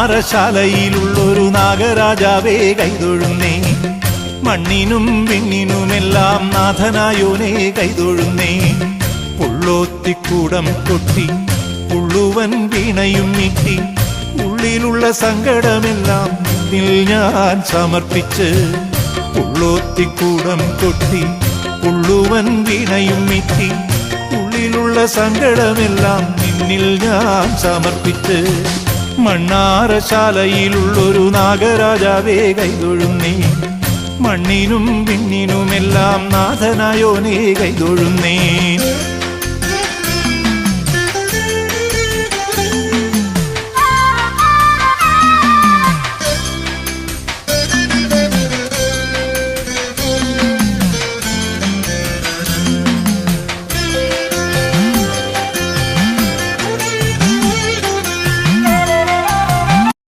മണ്ണാറശാലയിലുള്ളൊരു നാഗരാജാവേ കൈതൊഴുന്നേ. മണ്ണിനും വിണ്ണിനുമെല്ലാം നാഥനായോനേ കൈതൊഴുന്നേ. പുള്ളോത്തിക്കൂടം കൊട്ടി പുള്ളുവൻ വീണയും നീട്ടി ഉള്ളിലുള്ള സങ്കടമെല്ലാം നിന്നിൽ ഞാൻ സമർപ്പിച്ച്. പുള്ളോത്തിക്കൂടം കൊട്ടി പുള്ളുവൻ വീണയും നീട്ടി ഉള്ളിലുള്ള സങ്കടമെല്ലാം നിന്നിൽ ഞാൻ സമർപ്പിച്ച്. മണ്ണാറശാലയിലുള്ളൊരു നാഗരാജാവേ കൈതൊഴുന്നേ. മണ്ണിനും വിണ്ണിനുമെല്ലാം നാഥനായോനേ കൈതൊഴുന്നേ.